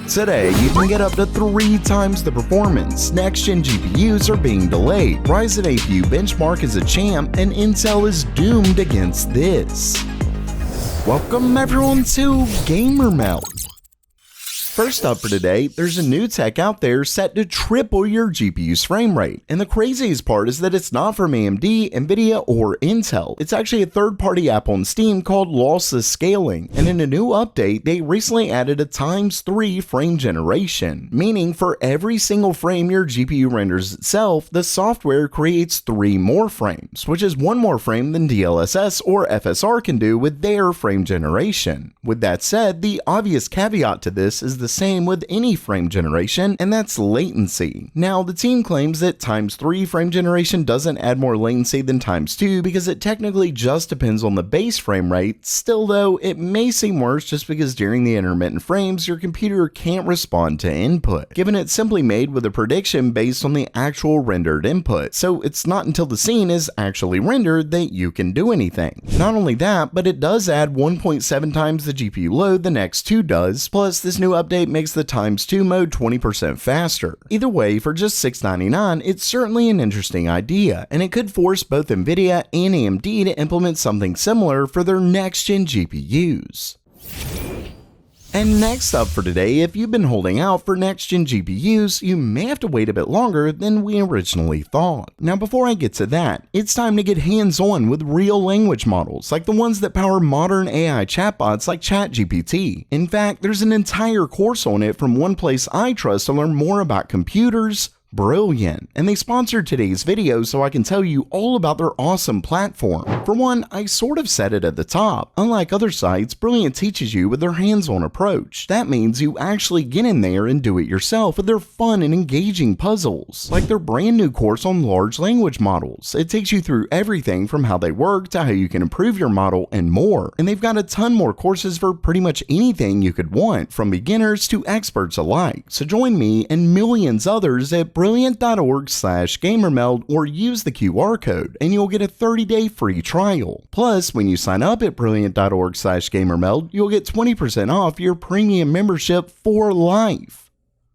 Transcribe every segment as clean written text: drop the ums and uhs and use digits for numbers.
Today, you can get up to 3 times the performance. Next-gen GPUs are being delayed. Ryzen APU benchmark is a champ, and Intel is doomed against this. Welcome everyone to Gamer Melt. First up for today, there's a new tech out there set to triple your GPU's frame rate. And the craziest part is that it's not from AMD, Nvidia, or Intel. It's actually a third-party app on Steam called Lossless Scaling. And in a new update, they recently added a ×3 frame generation, meaning for every single frame your GPU renders itself, the software creates 3 more frames, which is 1 more frame than DLSS or FSR can do with their frame generation. With that said, the obvious caveat to this is the same with any frame generation, and that's latency. Now, the team claims that ×3 frame generation doesn't add more latency than ×2 because it technically just depends on the base frame rate. Still though, it may seem worse just because during the intermittent frames, your computer can't respond to input, given it's simply made with a prediction based on the actual rendered input. So it's not until the scene is actually rendered that you can do anything. Not only that, but it does add 1.7 times the GPU load the next 2 does, plus this new update makes the ×2 mode 20% faster. Either way, for just $6.99, it's certainly an interesting idea, and it could force both Nvidia and AMD to implement something similar for their next-gen GPUs. And next up for today, if you've been holding out for next-gen GPUs, you may have to wait a bit longer than we originally thought. Now before I get to that, it's time to get hands-on with real language models, like the ones that power modern AI chatbots like ChatGPT. In fact, there's an entire course on it from one place I trust to learn more about computers. Brilliant. And they sponsored today's video so I can tell you all about their awesome platform. For one, I sort of said it at the top. Unlike other sites, Brilliant teaches you with their hands-on approach. That means you actually get in there and do it yourself with their fun and engaging puzzles. Like their brand new course on large language models. It takes you through everything from how they work to how you can improve your model and more. And they've got a ton more courses for pretty much anything you could want, from beginners to experts alike. So join me and millions others at brilliant.org/gamermeld or use the QR code and you'll get a 30-day free trial. Plus, when you sign up at brilliant.org/gamermeld, you'll get 20% off your premium membership for life.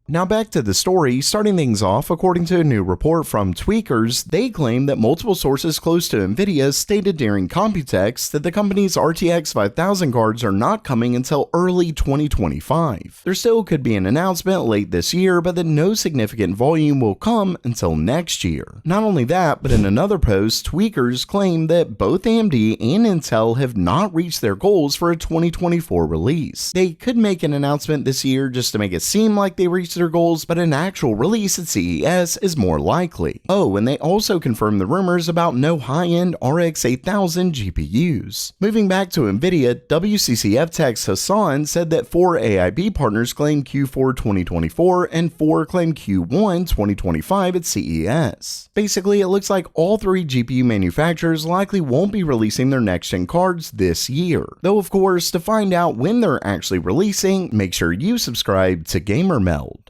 Now back to the story, starting things off, according to a new report from Tweakers, they claim that multiple sources close to Nvidia stated during Computex that the company's RTX 5000 cards are not coming until early 2025. There still could be an announcement late this year, but that no significant volume will come until next year. Not only that, but in another post, Tweakers claim that both AMD and Intel have not reached their goals for a 2024 release. They could make an announcement this year just to make it seem like they reached their goals, but an actual release at CES is more likely. Oh, and they also confirmed the rumors about no high-end RX 8000 GPUs. Moving back to Nvidia, WCCF Tech's Hassan said that 4 AIB partners claim Q4 2024 and 4 claim Q1 2025 at CES. Basically, it looks like all 3 GPU manufacturers likely won't be releasing their next-gen cards this year. Though of course, to find out when they're actually releasing, make sure you subscribe to GamerMeld.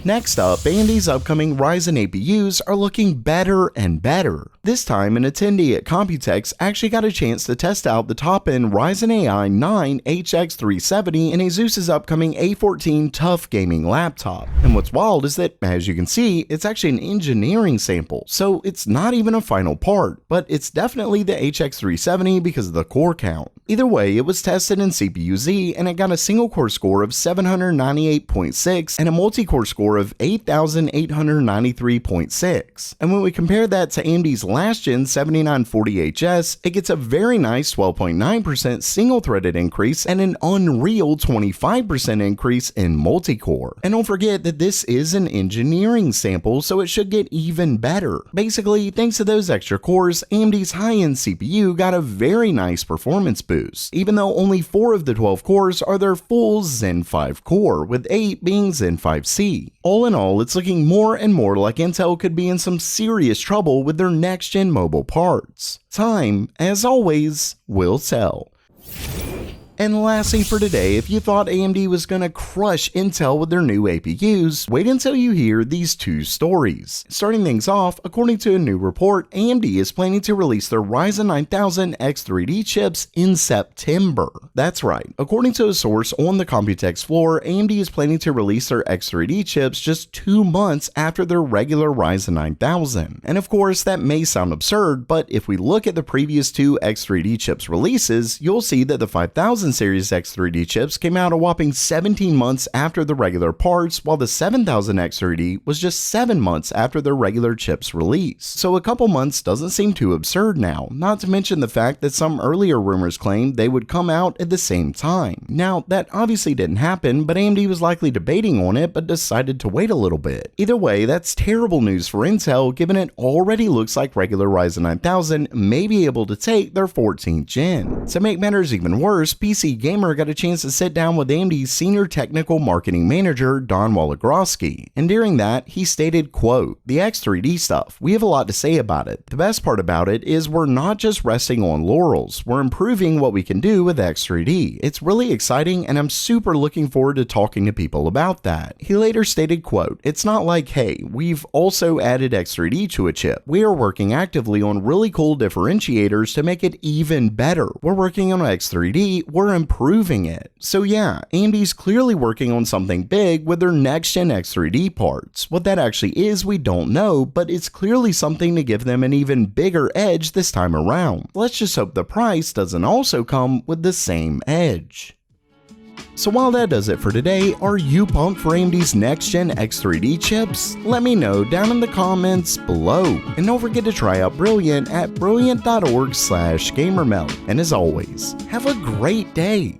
Next up, AMD's upcoming Ryzen APUs are looking better and better. This time, an attendee at Computex actually got a chance to test out the top-end Ryzen AI 9 HX370 in ASUS's upcoming A14 Tough gaming laptop. And what's wild is that, as you can see, it's actually an engineering sample, so it's not even a final part, but it's definitely the HX370 because of the core count. Either way, it was tested in CPU-Z, and it got a single-core score of 798.6 and a multi-core score of 8,893.6. And when we compare that to AMD's last-gen 7940HS, it gets a very nice 12.9% single-threaded increase and an unreal 25% increase in multi-core. And don't forget that this is an engineering sample, so it should get even better. Basically, thanks to those extra cores, AMD's high-end CPU got a very nice performance boost, even though only 4 of the 12 cores are their full Zen 5 core, with 8 being Zen 5C. All in all, it's looking more and more like Intel could be in some serious trouble with their next-gen mobile parts. Time, as always, will tell. And lastly for today, if you thought AMD was gonna crush Intel with their new APUs, wait until you hear these two stories. Starting things off, according to a new report, AMD is planning to release their Ryzen 9000 X3D chips in September. That's right, according to a source on the Computex floor, AMD is planning to release their X3D chips just 2 months after their regular Ryzen 9000. And of course, that may sound absurd, but if we look at the previous two X3D chips releases, you'll see that the 5000 series X3D chips came out a whopping 17 months after the regular parts, while the 7000 X3D was just 7 months after their regular chips release. So a couple months doesn't seem too absurd now, not to mention the fact that some earlier rumors claimed they would come out at the same time. Now, that obviously didn't happen, but AMD was likely debating on it but decided to wait a little bit. Either way, that's terrible news for Intel, given it already looks like regular Ryzen 9000 may be able to take their 14th gen. To make matters even worse, PC Gamer got a chance to sit down with AMD's senior technical marketing manager, Don Walagrowski, and during that, he stated, quote, "The X3D stuff, we have a lot to say about it. The best part about it is we're not just resting on laurels, we're improving what we can do with X3D. It's really exciting and I'm super looking forward to talking to people about that." He later stated, quote, "It's not like, hey, we've also added X3D to a chip. We are working actively on really cool differentiators to make it even better. We're working on X3D, we're improving it." So yeah, AMD's clearly working on something big with their next-gen X3D parts. What that actually is, we don't know, but it's clearly something to give them an even bigger edge this time around. Let's just hope the price doesn't also come with the same edge. So while that does it for today, are you pumped for AMD's next-gen X3D chips? Let me know down in the comments below. And don't forget to try out Brilliant at brilliant.org/gamermelt. And as always, have a great day.